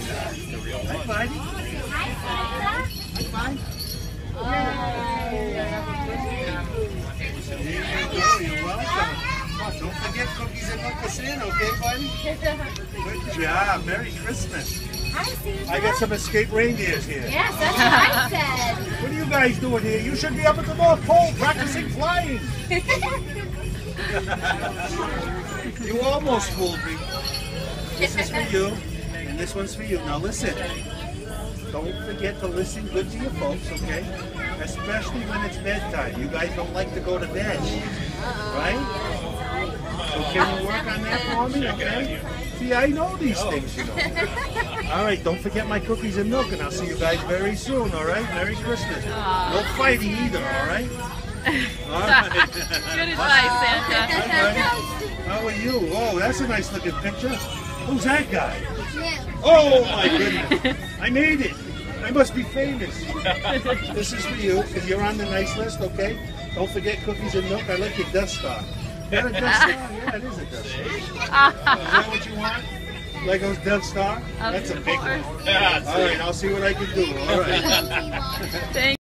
Hi, buddy. Hi, buddy. There you go. You're welcome. Don't forget cookies and moccasins, okay, buddy? Good job. Merry Christmas. Hi, Santa. I got some escaped reindeers here. Yes, that's what I said. What are you guys doing here? You should be up at the North Pole practicing flying. You almost fooled me. This is for you, and this one's for you. Now listen. Don't forget to listen good to your folks, okay? Especially when it's bedtime. You guys don't like to go to bed, right? So can you work on that for me, okay? See, I know these things, you know. All right, don't forget my cookies and milk, and I'll see you guys very soon, all right? Merry Christmas. No fighting either, all right? All right. Good advice, Santa. Hi, buddy. How are you? Oh, that's a nice looking picture. Who's that guy? Yeah. Oh, my goodness. I made it. I must be famous. This is for you, because you're on the nice list, okay? Don't forget cookies and milk. I like your Death Star. Is that a Death Star? Yeah, it is a Death Star. Is that what you want? Lego's Death Star? That's a big one. All right, I'll see what I can do. All right. Thank